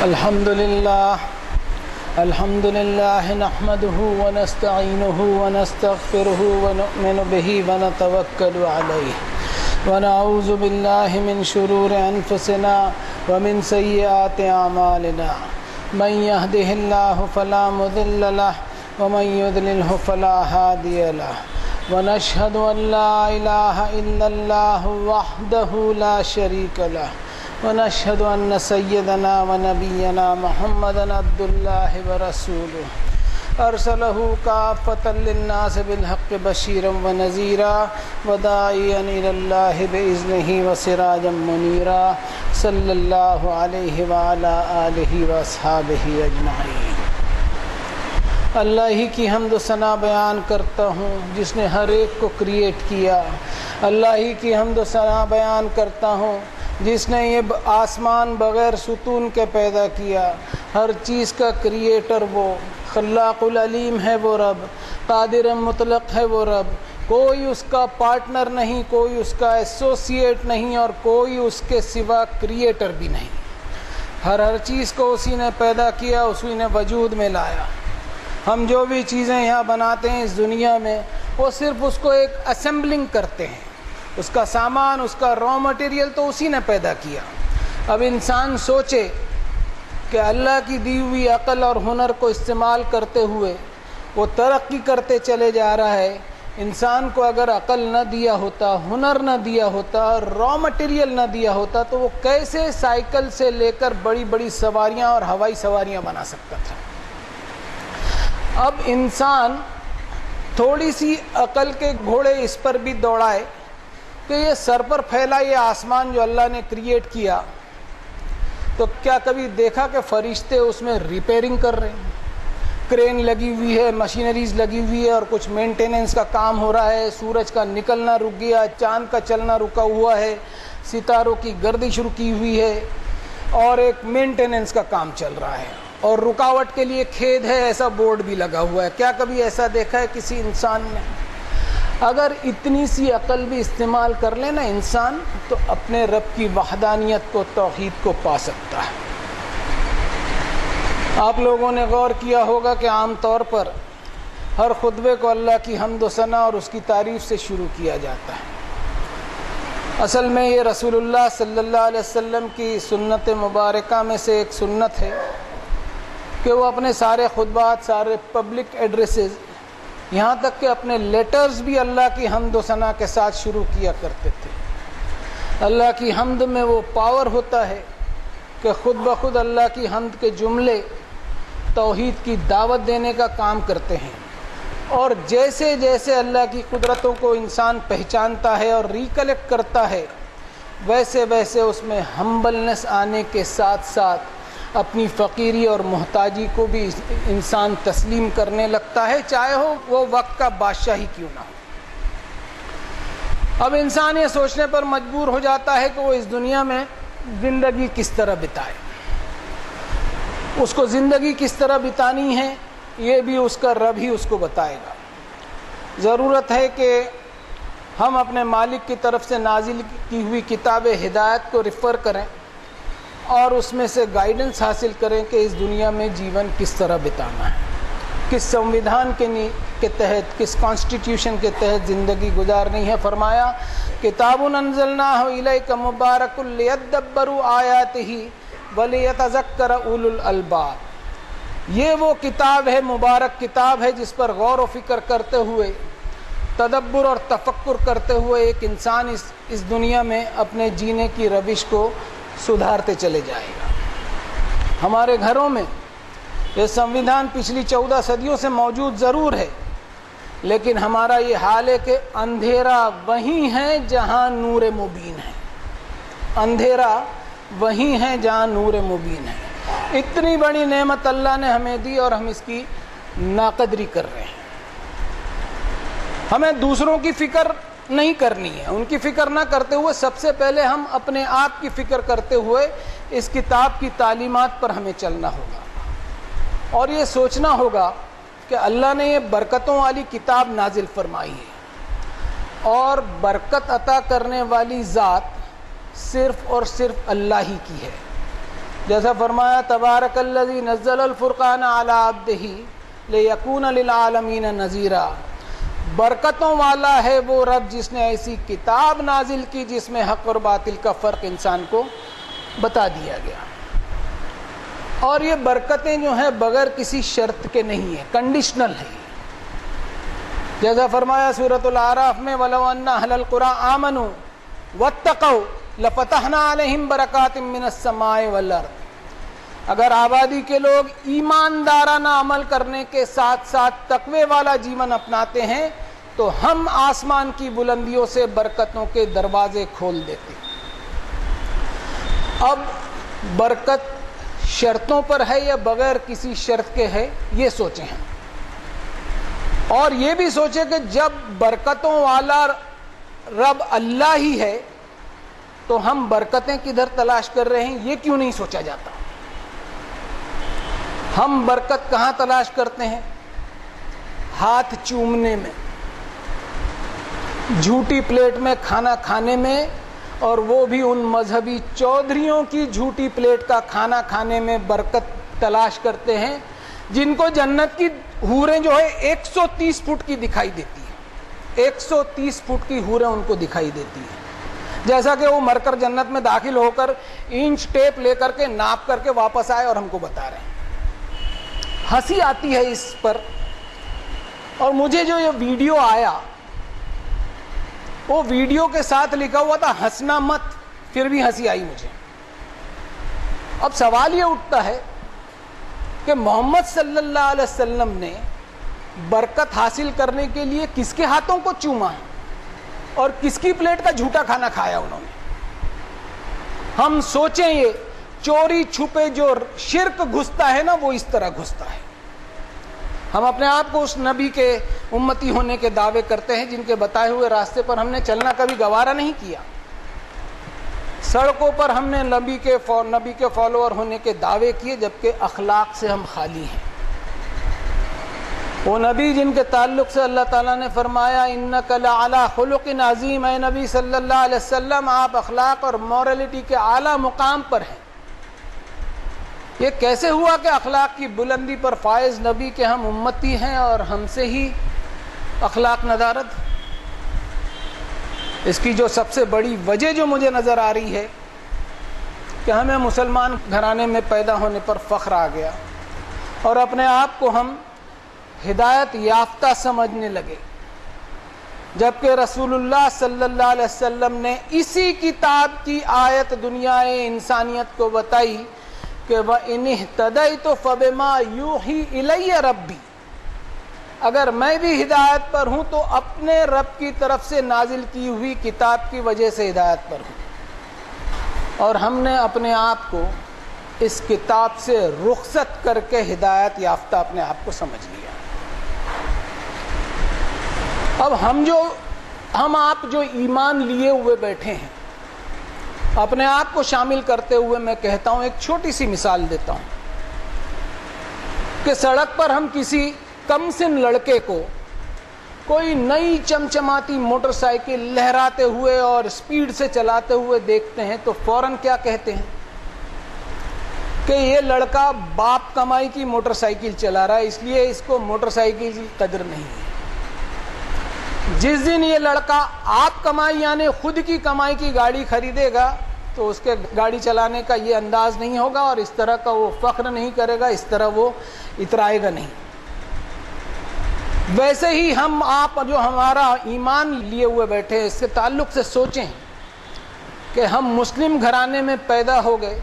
الحمد لله نحمده ونستعينه ونستغفره ونؤمن به ونتوكل عليه ونعوذ بالله من شرور أنفسنا ومن سيئات أعمالنا من يهده الله فلا مضل له ومن يضلله فلا هادي له ونشهد أن لا إله إلا الله وحده لا شريك له ونشهد أن سيدنا ونبينا محمدا عبد الله ورسوله أرسله كافة للناس بالحق بشيرا ونذيرا وداعيا إلى الله بإذنه وسراجا منيرا صلى الله عليه وعلى آله وأصحابه أجمعين۔ اللہ ہی کی حمد و ثنا بیان کرتا ہوں جس نے ہر ایک کو کریٹ کیا۔ اللہ ہی کی حمد و ثنا بیان کرتا ہوں جس نے یہ آسمان بغیر ستون کے پیدا کیا۔ ہر چیز کا کریٹر وہ خلاق العلیم ہے، وہ رب قادر مطلق ہے، وہ رب کوئی اس کا پارٹنر نہیں، کوئی اس کا ایسوسیٹ نہیں، اور کوئی اس کے سوا کریٹر بھی نہیں۔ ہر چیز کو اسی نے پیدا کیا، اسی نے وجود میں لایا۔ ہم جو بھی چیزیں یہاں بناتے ہیں اس دنیا میں، وہ صرف اس کو ایک اسمبلنگ کرتے ہیں، اس کا سامان، اس کا را مٹیریل تو اسی نے پیدا کیا۔ اب انسان سوچے کہ اللہ کی دی ہوئی عقل اور ہنر کو استعمال کرتے ہوئے وہ ترقی کرتے چلے جا رہا ہے۔ انسان کو اگر عقل نہ دیا ہوتا، ہنر نہ دیا ہوتا، را مٹیریل نہ دیا ہوتا تو وہ کیسے سائیکل سے لے کر بڑی بڑی سواریاں اور ہوائی سواریاں بنا سکتا تھا۔ اب انسان تھوڑی سی عقل کے گھوڑے اس پر بھی دوڑائے کہ یہ سر پر پھیلا یہ آسمان جو اللہ نے کریٹ کیا، تو کیا کبھی دیکھا کہ فرشتے اس میں ریپیرنگ کر رہے ہیں؟ کرین لگی ہوئی ہے، مشینریز لگی ہوئی ہے، اور کچھ مینٹیننس کا کام ہو رہا ہے۔ سورج کا نکلنا رک گیا، چاند کا چلنا رکا ہوا ہے، ستاروں کی گردش رکی ہوئی ہے، اور ایک مینٹیننس کا کام چل رہا ہے، اور رکاوٹ کے لیے کھید ہے ایسا بورڈ بھی لگا ہوا ہے۔ کیا کبھی ایسا دیکھا ہے کسی انسان نے؟ اگر اتنی سی عقل بھی استعمال کر لے نا انسان، تو اپنے رب کی وحدانیت کو، توحید کو پا سکتا ہے۔ آپ لوگوں نے غور کیا ہوگا کہ عام طور پر ہر خطبے کو اللہ کی حمد و ثنا اور اس کی تعریف سے شروع کیا جاتا ہے۔ اصل میں یہ رسول اللہ صلی اللہ علیہ وسلم کی سنت مبارکہ میں سے ایک سنت ہے کہ وہ اپنے سارے خطبات، سارے پبلک ایڈریسز، یہاں تک کہ اپنے لیٹرز بھی اللہ کی حمد و ثنا کے ساتھ شروع کیا کرتے تھے۔ اللہ کی حمد میں وہ پاور ہوتا ہے کہ خود بخود اللہ کی حمد کے جملے توحید کی دعوت دینے کا کام کرتے ہیں، اور جیسے جیسے اللہ کی قدرتوں کو انسان پہچانتا ہے اور ریکلیکٹ کرتا ہے، ویسے ویسے اس میں ہمبلنس آنے کے ساتھ ساتھ اپنی فقیری اور محتاجی کو بھی انسان تسلیم کرنے لگتا ہے، چاہے ہو وہ وقت کا بادشاہ ہی کیوں نہ ہو۔ اب انسان یہ سوچنے پر مجبور ہو جاتا ہے کہ وہ اس دنیا میں زندگی کس طرح بتائے، اس کو زندگی کس طرح بتانی ہے یہ بھی اس کا رب ہی اس کو بتائے گا۔ ضرورت ہے کہ ہم اپنے مالک کی طرف سے نازل کی ہوئی کتاب ہدایت کو ریفر کریں اور اس میں سے گائیڈنس حاصل کریں کہ اس دنیا میں جیون کس طرح بتانا ہے، کس سنویدھان کے تحت، کس کانسٹیٹیوشن کے تحت زندگی گزارنی ہے۔ فرمایا کتاب انزلناہ الیک مبارک لیدبروا آیاتہ ولیتذکر اولو الالباب۔ یہ وہ کتاب ہے، مبارک کتاب ہے، جس پر غور و فکر کرتے ہوئے، تدبر اور تفکر کرتے ہوئے ایک انسان اس دنیا میں اپنے جینے کی روش کو سدھارتے چلے جائے گا۔ ہمارے گھروں میں یہ سنویدھان پچھلی 14 صدیوں سے موجود ضرور ہے، لیکن ہمارا یہ حال ہے کہ اندھیرا وہیں ہے جہاں نور مبین ہے، اندھیرا وہیں ہے جہاں نور مبین ہے۔ اتنی بڑی نعمت اللہ نے ہمیں دی اور ہم اس کی ناقدری کر رہے ہیں۔ ہمیں دوسروں کی فکر نہیں کرنی ہے، ان کی فکر نہ کرتے ہوئے سب سے پہلے ہم اپنے آپ کی فکر کرتے ہوئے اس کتاب کی تعلیمات پر ہمیں چلنا ہوگا، اور یہ سوچنا ہوگا کہ اللہ نے یہ برکتوں والی کتاب نازل فرمائی ہے، اور برکت عطا کرنے والی ذات صرف اور صرف اللہ ہی کی ہے۔ جیسا فرمایا تبارک الذی نزل الفرقان علی عبدہ لیکون للعالمین نذیرا، برکتوں والا ہے وہ رب جس نے ایسی کتاب نازل کی جس میں حق اور باطل کا فرق انسان کو بتا دیا گیا. اور یہ برکتیں جو ہیں بغیر کسی شرط کے نہیں ہیں، کنڈیشنل ہیں. جیسا فرمایا سورۃ الاعراف میں وَلَوْ أَنَّ أَهْلَ الْقُرَىٰ آمَنُوا وَاتَّقَوْا لَفَتَحْنَا عَلَيْهِمْ بَرَكَاتٍ مِّنَ السَّمَاءِ وَالْأَرْضِ. اگر آبادی کے لوگ ایماندارانہ عمل کرنے کے ساتھ ساتھ تقوی والا جیون اپناتے ہیں تو ہم آسمان کی بلندیوں سے برکتوں کے دروازے کھول دیتے. اب برکت شرطوں پر ہے یا بغیر کسی شرط کے ہے، یہ سوچیں ہم. اور یہ بھی سوچیں کہ جب برکتوں والا رب اللہ ہی ہے تو ہم برکتیں کدھر تلاش کر رہے ہیں، یہ کیوں نہیں سوچا جاتا؟ ہم برکت کہاں تلاش کرتے ہیں؟ ہاتھ چومنے میں، جھوٹی پلیٹ میں کھانا کھانے میں، اور وہ بھی ان مذہبی چودھریوں کی جھوٹی پلیٹ کا کھانا کھانے میں برکت تلاش کرتے ہیں جن کو جنت کی حوریں جو ہے 130 فٹ کی دکھائی دیتی ہیں. 130 فٹ کی حوریں ان کو دکھائی دیتی ہیں، جیسا کہ وہ مر کر جنت میں داخل ہو کر انچ ٹیپ لے کر کے ناپ کر کے واپس آئے اور ہم کو بتا رہے ہیں. ہنسی آتی ہے اس پر. اور مجھے جو یہ ویڈیو آیا وہ ویڈیو کے ساتھ لکھا ہوا تھا ہنسنا مت، پھر بھی ہنسی آئی مجھے. اب سوال یہ اٹھتا ہے کہ محمد صلی اللہ علیہ وسلم نے برکت حاصل کرنے کے لیے کس کے ہاتھوں کو چوما ہے اور کس کی پلیٹ کا جھوٹا کھانا کھایا انہوں نے؟ ہم سوچیں یہ چوری چھپے جو شرک گھستا ہے نا وہ اس طرح گھستا ہے. ہم اپنے آپ کو اس نبی کے امتی ہونے کے دعوے کرتے ہیں جن کے بتائے ہوئے راستے پر ہم نے چلنا کبھی گوارا نہیں کیا. سڑکوں پر ہم نے نبی کے فالوور ہونے کے دعوے کیے جبکہ اخلاق سے ہم خالی ہیں. وہ نبی جن کے تعلق سے اللہ تعالیٰ نے فرمایا انک لعلی خلق عظیم، اے نبی صلی اللہ علیہ وسلم آپ اخلاق اور مورلٹی کے اعلیٰ مقام پر ہیں. یہ کیسے ہوا کہ اخلاق کی بلندی پر فائز نبی کے ہم امتی ہیں اور ہم سے ہی اخلاق ندارت؟ اس کی جو سب سے بڑی وجہ جو مجھے نظر آ رہی ہے کہ ہمیں مسلمان گھرانے میں پیدا ہونے پر فخر آ گیا اور اپنے آپ کو ہم ہدایت یافتہ سمجھنے لگے، جبکہ رسول اللہ صلی اللہ علیہ وسلم نے اسی کتاب کی آیت دنیا انسانیت کو بتائی کہ وَإِنِ اهْتَدَيْتُ فَبِمَا يُوحِي إِلَيَّ رَبِّي، اگر میں بھی ہدایت پر ہوں تو اپنے رب کی طرف سے نازل کی ہوئی کتاب کی وجہ سے ہدایت پر ہوں. اور ہم نے اپنے آپ کو اس کتاب سے رخصت کر کے ہدایت یافتہ اپنے آپ کو سمجھ لیا. اب ہم آپ جو ایمان لیے ہوئے بیٹھے ہیں اپنے آپ کو شامل کرتے ہوئے میں کہتا ہوں، ایک چھوٹی سی مثال دیتا ہوں کہ سڑک پر ہم کسی کم سن لڑکے کو کوئی نئی چمچماتی موٹر سائیکل لہراتے ہوئے اور سپیڈ سے چلاتے ہوئے دیکھتے ہیں تو فوراً کیا کہتے ہیں کہ یہ لڑکا باپ کمائی کی موٹر سائیکل چلا رہا ہے اس لیے اس کو موٹر سائیکل کی قدر نہیں ہے. جس دن یہ لڑکا آپ کمائی یعنی خود کی کمائی کی گاڑی خریدے گا تو اس کے گاڑی چلانے کا یہ انداز نہیں ہوگا اور اس طرح کا وہ فخر نہیں کرے گا، اس طرح وہ اترائے گا نہیں. ویسے ہی ہم آپ جو ہمارا ایمان لیے ہوئے بیٹھے اس کے تعلق سے سوچیں کہ ہم مسلم گھرانے میں پیدا ہو گئے،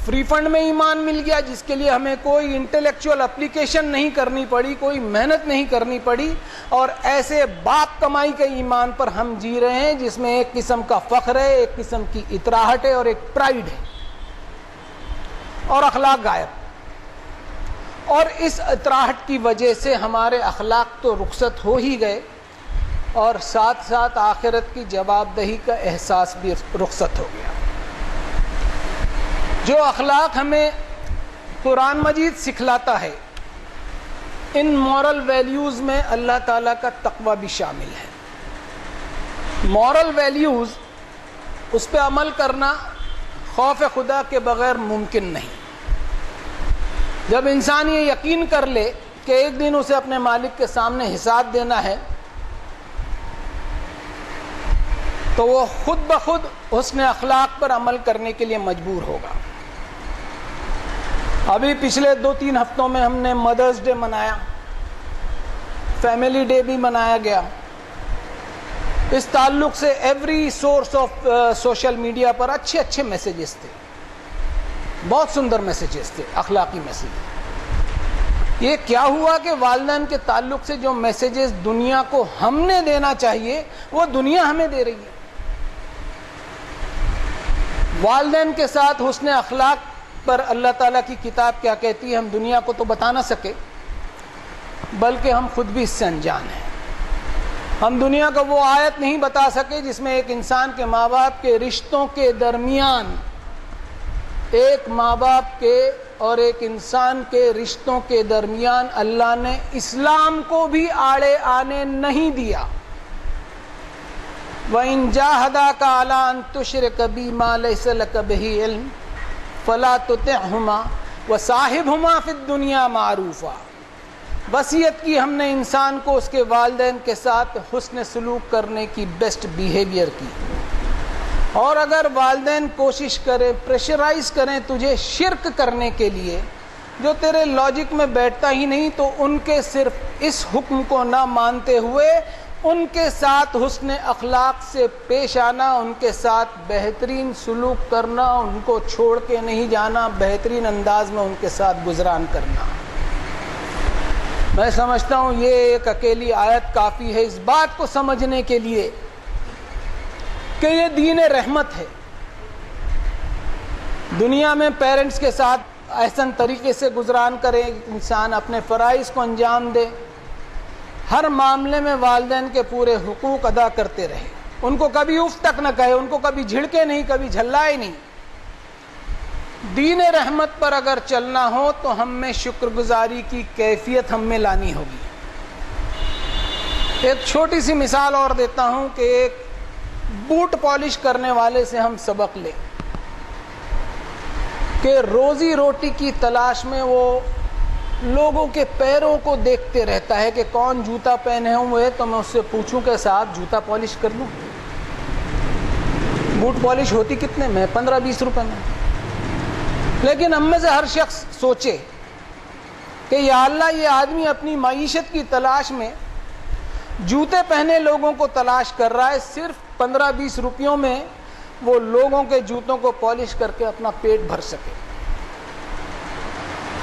فری فنڈ میں ایمان مل گیا جس کے لیے ہمیں کوئی انٹلیکچوئل اپلیکیشن نہیں کرنی پڑی، کوئی محنت نہیں کرنی پڑی، اور ایسے باپ کمائی کے ایمان پر ہم جی رہے ہیں جس میں ایک قسم کا فخر ہے، ایک قسم کی اتراہٹ ہے اور ایک پرائیڈ ہے اور اخلاق غائب. اور اس اتراہٹ کی وجہ سے ہمارے اخلاق تو رخصت ہو ہی گئے اور ساتھ ساتھ آخرت کی جواب دہی کا احساس بھی رخصت ہو گیا. جو اخلاق ہمیں قرآن مجید سکھلاتا ہے ان مورل ویلیوز میں اللہ تعالیٰ کا تقوی بھی شامل ہے. مورل ویلیوز اس پہ عمل کرنا خوف خدا کے بغیر ممکن نہیں. جب انسان یہ یقین کر لے کہ ایک دن اسے اپنے مالک کے سامنے حساب دینا ہے تو وہ خود بخود حسن اخلاق پر عمل کرنے کے لیے مجبور ہوگا۔ ابھی پچھلے 2-3 ہفتوں میں ہم نے مدرز ڈے منایا، فیملی ڈے بھی منایا گیا۔ اس تعلق سے every source of social media پر اچھے میسیجز تھے، بہت سندر میسیجز تھے، اخلاقی میسیجز۔ یہ کیا ہوا کہ والدین کے تعلق سے جو میسیجز دنیا کو ہم نے دینا چاہیے وہ دنیا ہمیں دے رہی ہے۔ والدین کے ساتھ حسن اخلاق پر اللہ تعالیٰ کی کتاب کیا کہتی ہے ہم دنیا کو تو بتا نہ سکے، بلکہ ہم خود بھی اس سے انجان ہیں۔ ہم دنیا کو وہ آیت نہیں بتا سکے جس میں ایک انسان کے ماں باپ کے رشتوں کے درمیان، ایک ماں باپ کے اور ایک انسان کے رشتوں کے درمیان اللہ نے اسلام کو بھی آڑے آنے نہیں دیا۔ وَإِن جَاهَدَاكَ عَلَىٰ أَن تُشْرِكَ بِي مَا لَيْسَ لَكَ بِهِ عِلْمٌ فَلَا تُطِعْهُمَا وَصَاحِبْهُمَا فِي الدُّنْيَا مَعْرُوفًا۔ وصیت کی ہم نے انسان کو اس کے والدین کے ساتھ حسن سلوک کرنے کی، بیسٹ بیہیویئر کی، اور اگر والدین کوشش کریں، پریشرائز کریں تجھے شرک کرنے کے لیے جو تیرے لاجک میں بیٹھتا ہی نہیں، تو ان کے صرف اس حکم کو نہ مانتے ہوئے ان کے ساتھ حسن اخلاق سے پیش آنا، ان کے ساتھ بہترین سلوک کرنا، ان کو چھوڑ کے نہیں جانا، بہترین انداز میں ان کے ساتھ گزران کرنا۔ میں سمجھتا ہوں یہ ایک اکیلی آیت کافی ہے اس بات کو سمجھنے کے لیے کہ یہ دین رحمت ہے۔ دنیا میں پیرنٹس کے ساتھ احسن طریقے سے گزران کرے، انسان اپنے فرائض کو انجام دے، ہر معاملے میں والدین کے پورے حقوق ادا کرتے رہے، ان کو کبھی اف تک نہ کہے، ان کو کبھی جھڑکے نہیں، کبھی جھلائے نہیں۔ دین رحمت پر اگر چلنا ہو تو ہم میں شکر گزاری کی کیفیت ہم میں لانی ہوگی۔ ایک چھوٹی سی مثال اور دیتا ہوں کہ ایک بوٹ پالش کرنے والے سے ہم سبق لیں کہ روزی روٹی کی تلاش میں وہ لوگوں کے پیروں کو دیکھتے رہتا ہے کہ کون جوتا پہنے ہوئے تو میں اس سے پوچھوں کہ صاحب جوتا پالش کر لوں؟ بوٹ پالش ہوتی کتنے میں؟ 15-20 روپے میں۔ لیکن ہم میں سے ہر شخص سوچے کہ یا اللہ یہ آدمی اپنی معیشت کی تلاش میں جوتے پہنے لوگوں کو تلاش کر رہا ہے، صرف 15-20 روپیوں میں وہ لوگوں کے جوتوں کو پالش کر کے اپنا پیٹ بھر سکے۔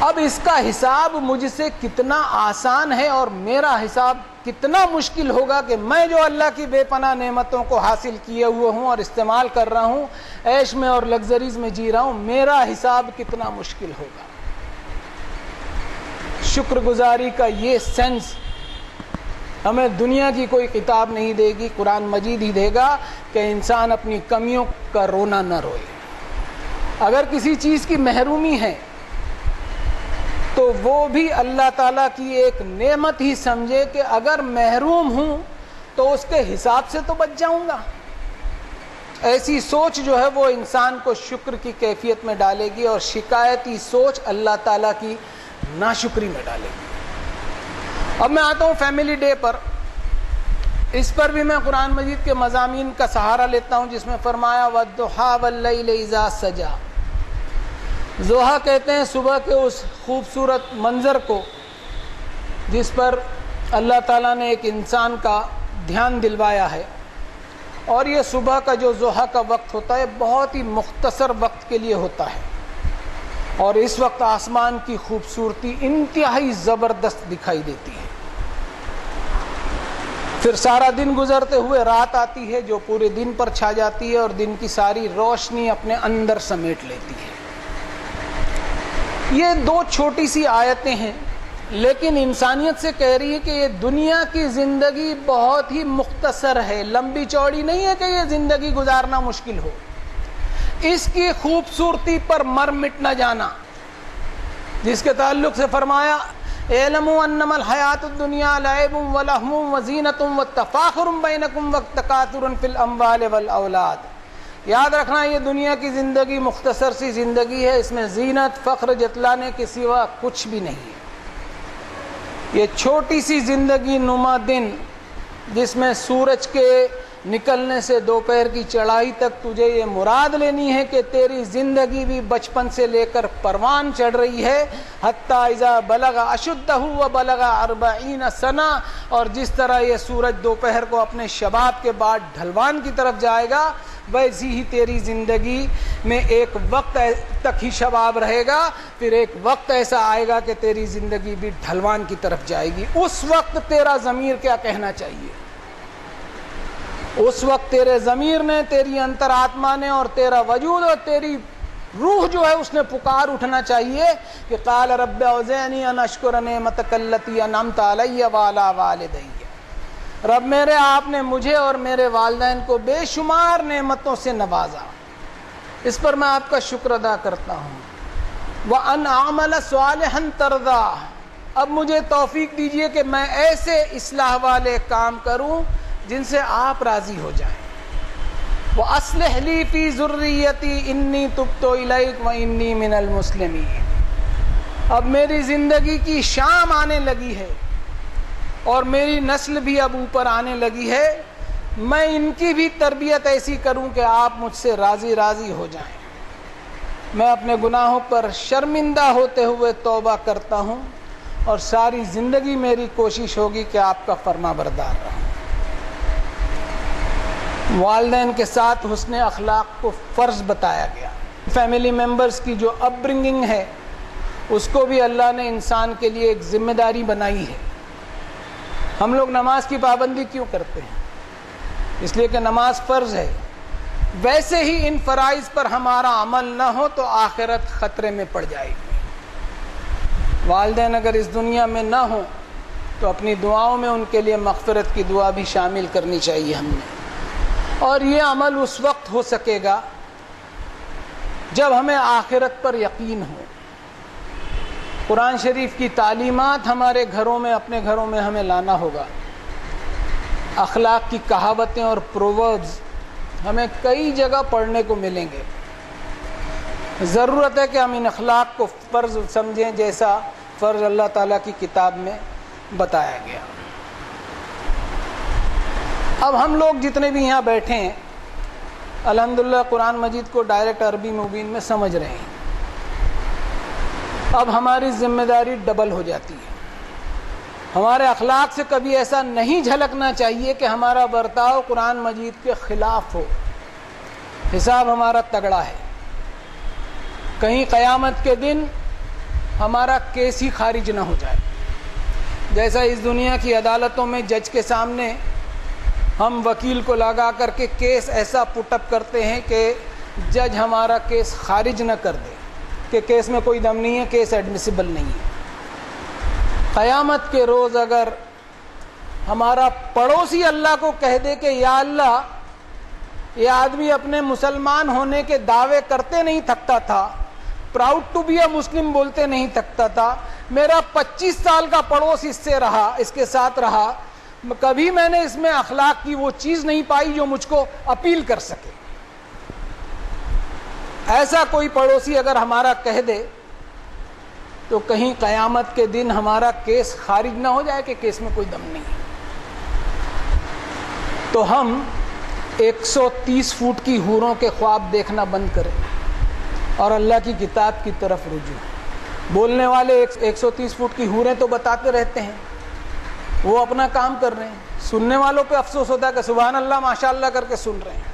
اب اس کا حساب مجھ سے کتنا آسان ہے اور میرا حساب کتنا مشکل ہوگا کہ میں جو اللہ کی بے پناہ نعمتوں کو حاصل کیے ہوئے ہوں اور استعمال کر رہا ہوں، عیش میں اور لگژریز میں جی رہا ہوں، میرا حساب کتنا مشکل ہوگا۔ شکر گزاری کا یہ سینس ہمیں دنیا کی کوئی کتاب نہیں دے گی، قرآن مجید ہی دے گا کہ انسان اپنی کمیوں کا رونا نہ روئے۔ اگر کسی چیز کی محرومی ہے تو وہ بھی اللہ تعالیٰ کی ایک نعمت ہی سمجھے کہ اگر محروم ہوں تو اس کے حساب سے تو بچ جاؤں گا۔ ایسی سوچ جو ہے وہ انسان کو شکر کی کیفیت میں ڈالے گی، اور شکایتی سوچ اللہ تعالیٰ کی ناشکری میں ڈالے گی۔ اب میں آتا ہوں فیملی ڈے پر۔ اس پر بھی میں قرآن مجید کے مضامین کا سہارا لیتا ہوں جس میں فرمایا وَالضُّحَىٰ وَاللَّيْلِ إِذَا سَجَىٰ۔ ضحیٰ کہتے ہیں صبح کے اس خوبصورت منظر کو جس پر اللہ تعالیٰ نے ایک انسان کا دھیان دلوایا ہے، اور یہ صبح کا جو ضحیٰ کا وقت ہوتا ہے بہت ہی مختصر وقت کے لیے ہوتا ہے، اور اس وقت آسمان کی خوبصورتی انتہائی زبردست دکھائی دیتی ہے۔ پھر سارا دن گزرتے ہوئے رات آتی ہے جو پورے دن پر چھا جاتی ہے اور دن کی ساری روشنی اپنے اندر سمیٹ لیتی ہے۔ یہ دو چھوٹی سی آیتیں ہیں، لیکن انسانیت سے کہہ رہی ہے کہ یہ دنیا کی زندگی بہت ہی مختصر ہے، لمبی چوڑی نہیں ہے کہ یہ زندگی گزارنا مشکل ہو۔ اس کی خوبصورتی پر مر مٹ نہ جانا، جس کے تعلق سے فرمایا اعلموا انما الحیات الدنیا لعب ولہو وزینۃ وتفاخر بینکم وتکاثر فی الاموال والاولاد یاد رکھنا یہ دنیا کی زندگی مختصر سی زندگی ہے، اس میں زینت فخر جتلانے کے سوا کچھ بھی نہیں ہے۔ یہ چھوٹی سی زندگی نما دن جس میں سورج کے نکلنے سے دوپہر کی چڑھائی تک تجھے یہ مراد لینی ہے کہ تیری زندگی بھی بچپن سے لے کر پروان چڑھ رہی ہے، حتیٰ اذا بلغ اشدہ و بلغ 40 سنہ، اور جس طرح یہ سورج دوپہر کو اپنے شباب کے بعد ڈھلوان کی طرف جائے گا، ویسی ہی تیری زندگی میں ایک وقت تک ہی شباب رہے گا، پھر ایک وقت ایسا آئے گا کہ تیری زندگی بھی ڈھلوان کی طرف جائے گی۔ اس وقت تیرا ضمیر کیا کہنا چاہیے؟ اس وقت تیرے ضمیر نے، تیری انتر آتما نے، اور تیرا وجود اور تیری روح جو ہے اس نے پکار اٹھنا چاہیے کہ قال رب اوزعنی ان اشکر نعمتک التی انعمت علی وعلی والدی۔ رب میرے، آپ نے مجھے اور میرے والدین کو بے شمار نعمتوں سے نوازا، اس پر میں آپ کا شکر ادا کرتا ہوں۔ وَأَنْ أَعْمَلَ صَالِحًا تَرْضَاهُ، اب مجھے توفیق دیجئے کہ میں ایسے اصلاح والے کام کروں جن سے آپ راضی ہو جائیں۔ وَأَصْلِحْ لِي فِي ذُرِّيَّتِي إِنِّي تُبْتُ إِلَيْكَ وَإِنِّي مِنَ الْمُسْلِمِينَ۔ اب میری زندگی کی شام آنے لگی ہے اور میری نسل بھی اب اوپر آنے لگی ہے، میں ان کی بھی تربیت ایسی کروں کہ آپ مجھ سے راضی ہو جائیں۔ میں اپنے گناہوں پر شرمندہ ہوتے ہوئے توبہ کرتا ہوں، اور ساری زندگی میری کوشش ہوگی کہ آپ کا فرما بردار رہوں۔ والدین کے ساتھ حسن اخلاق کو فرض بتایا گیا۔ فیملی ممبرز کی جو اپ برنگنگ ہے اس کو بھی اللہ نے انسان کے لیے ایک ذمہ داری بنائی ہے۔ ہم لوگ نماز کی پابندی کیوں کرتے ہیں؟ اس لیے کہ نماز فرض ہے۔ ویسے ہی ان فرائض پر ہمارا عمل نہ ہو تو آخرت خطرے میں پڑ جائے گی۔ والدین اگر اس دنیا میں نہ ہوں تو اپنی دعاؤں میں ان کے لیے مغفرت کی دعا بھی شامل کرنی چاہیے ہم نے، اور یہ عمل اس وقت ہو سکے گا جب ہمیں آخرت پر یقین ہو۔ قرآن شریف کی تعلیمات ہمارے گھروں میں، اپنے گھروں میں ہمیں لانا ہوگا۔ اخلاق کی کہاوتیں اور پرووربز ہمیں کئی جگہ پڑھنے کو ملیں گے۔ ضرورت ہے کہ ہم ان اخلاق کو فرض سمجھیں جیسا فرض اللہ تعالیٰ کی کتاب میں بتایا گیا۔ اب ہم لوگ جتنے بھی یہاں بیٹھے ہیں الحمدللہ قرآن مجید کو ڈائریکٹ عربی مبین میں سمجھ رہے ہیں۔ اب ہماری ذمہ داری ڈبل ہو جاتی ہے۔ ہمارے اخلاق سے کبھی ایسا نہیں جھلکنا چاہیے کہ ہمارا برتاؤ قرآن مجید کے خلاف ہو۔ حساب ہمارا تگڑا ہے، کہیں قیامت کے دن ہمارا کیس ہی خارج نہ ہو جائے۔ جیسا اس دنیا کی عدالتوں میں جج کے سامنے ہم وکیل کو لگا کر کے کیس ایسا پٹ اپ کرتے ہیں کہ جج ہمارا کیس خارج نہ کر دے کہ کیس میں کوئی دم نہیں ہے، کیس ایڈمیسیبل نہیں ہے۔ قیامت کے روز اگر ہمارا پڑوسی اللہ کو کہہ دے کہ یا اللہ، یہ آدمی اپنے مسلمان ہونے کے دعوے کرتے نہیں تھکتا تھا، پراؤڈ ٹو بی اے مسلم بولتے نہیں تھکتا تھا، میرا 25 سال کا پڑوس اس سے رہا، اس کے ساتھ رہا، کبھی میں نے اس میں اخلاق کی وہ چیز نہیں پائی جو مجھ کو اپیل کر سکے۔ ایسا کوئی پڑوسی اگر ہمارا کہہ دے تو کہیں قیامت کے دن ہمارا کیس خارج نہ ہو جائے کہ کیس میں کوئی دم نہیں ہے۔ تو ہم 130 فٹ کی حوروں کے خواب دیکھنا بند کریں اور اللہ کی کتاب کی طرف رجوع۔ بولنے والے 130 فٹ کی حوریں تو بتاتے رہتے ہیں، وہ اپنا کام کر رہے ہیں، سننے والوں پہ افسوس ہوتا ہے کہ سبحان اللہ ماشاء اللہ کر کے سن رہے ہیں۔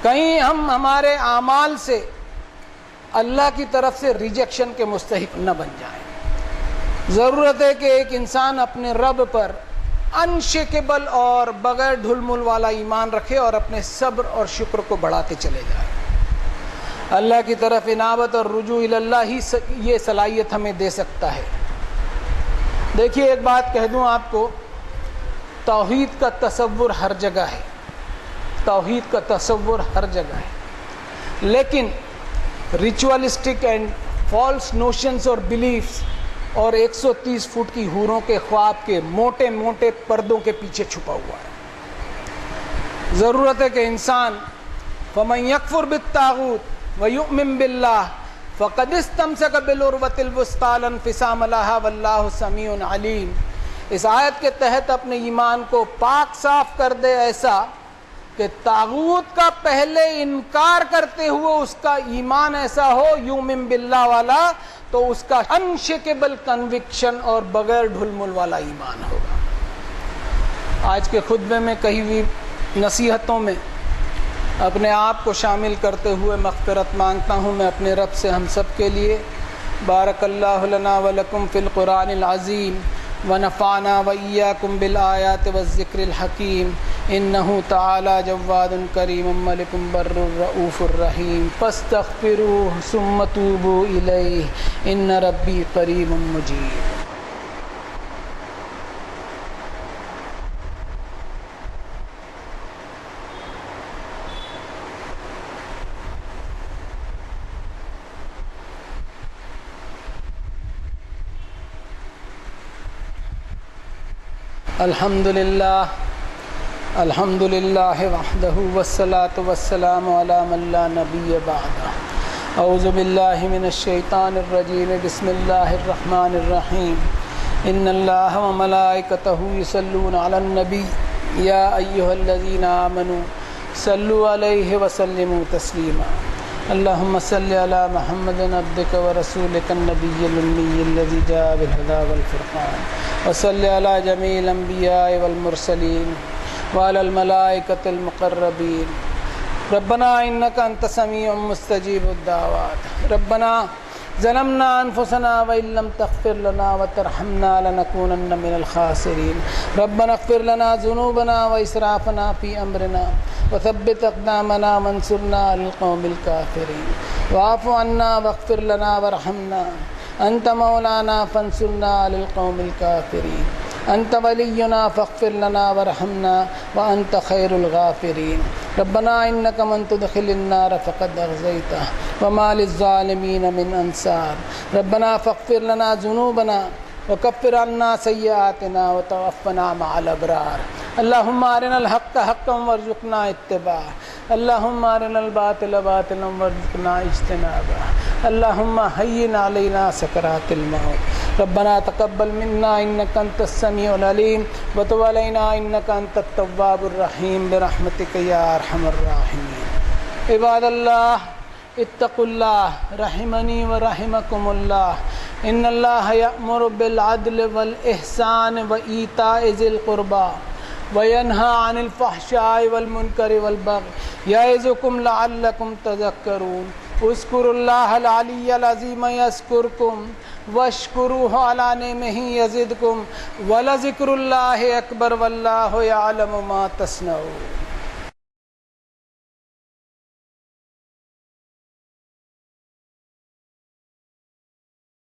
کہیں ہم ہمارے اعمال سے اللہ کی طرف سے ریجیکشن کے مستحق نہ بن جائیں۔ ضرورت ہے کہ ایک انسان اپنے رب پر انشیکیبل اور بغیر ڈھل مل والا ایمان رکھے اور اپنے صبر اور شکر کو بڑھاتے چلے جائے۔ اللہ کی طرف انابت اور رجوع اللہ ہی یہ صلاحیت ہمیں دے سکتا ہے۔ دیکھیے ایک بات کہہ دوں آپ کو، توحید کا تصور ہر جگہ ہے، توحید کا تصور ہر جگہ ہے، لیکن ریچولسٹک اینڈ فالس نوشنز اور بلیفز اور 130 فٹ کی حوروں کے خواب کے موٹے موٹے پردوں کے پیچھے چھپا ہوا ہے۔ ضرورت ہے کہ انسان فمن یکفر بالطاغوت ویؤمن باللہ فقد استمسک بالعروۃ الوثقی لا انفصام لها واللہ سمیع علیم۔ اس آیت کے تحت اپنے ایمان کو پاک صاف کر دے، ایسا کہ طاغوت کا پہلے انکار کرتے ہوئے اس کا ایمان ایسا ہو یؤمن باللہ والا، تو اس کا انشیکیبل کنوکشن اور بغیر ڈھل مل والا ایمان ہوگا۔ آج کے خطبے میں کہی ہوئی نصیحتوں میں اپنے آپ کو شامل کرتے ہوئے مغفرت مانگتا ہوں میں اپنے رب سے ہم سب کے لیے۔ بارک اللہ لنا ولکم فی القرآن العظیم ونفعنا وإياكم بالآیات والذکر الحکیم، انہ تعالی جواد کریم ملک بر رؤوف الرحیم، فاستغفروہ ثم توبوا الیہ ان ربی قریب مجیب۔ الحمد للہ وحدہ والصلاة والسلام علی من لا نبی بعدہ۔ اعوذ باللہ من الشیطان الرجیم، بسم اللہ الرحمن الرحیم۔ ان اللہ وملائکتہ یصلون علی النبی یا ایہا الذین آمنوا صلوا علیہ وسلموا تسلیما۔ اللہم صل علی محمد عبدک ورسولک النبی الامی الذی جاء بالہدی والفرقان، وصل علی جمیع الانبیاء والمرسلین وعلی الملائکۃ المقربین۔ ربنا انک انت سمیع مستجیب الدعوات، ربنا ظلمنا انفسنا وان لم تغفر لنا وترحمنا لنکونن من الخاسرین۔ ربنا اغفر لنا ذنوبنا واسرافنا فی امرنا وثبت اقدامنا وانصرنا علی القوم الکافرین۔ واعف عنا واغفر لنا وارحمنا انت مولانا فانصرنا علی القوم الکافرین۔ انت ولینا فاغفر لنا وارحمنا وانت خیر الغافرین۔ ربنا انک من تدخل النار فقد اخزیتہ وما للظالمین من انصار۔ ربنا فاغفر لنا ذنوبنا وکفر عنا سیئاتنا وتوفنا مع الابرار۔ اللہم ارنا الحق حقا وارزقنا اتباعہ، اللہم ارنا الباطل باطلا وارزقنا اجتنابہ، اللہم ہین علینا سکرات الموت۔ ربنا تقبل منا انک انت السمیع العلیم وتب علینا انک انت التواب الرحیم برحمتک یا ارحم الراحمین۔ عباد اللہ اتقوا اللہ رحمنی ورحمکم اللہ، ان اللہ یأمر بالعدل والإحسان وإیتاء ذی القربى وینہی عن الفحشاء والمنکر والبغی یعظکم لعلکم تذکرون۔ اذکروا اللہ العلی العظیم یذکرکم واشکروہ علی نعمہ یزدکم ولذکر اللہ اکبر واللہ یعلم ما تصنعون۔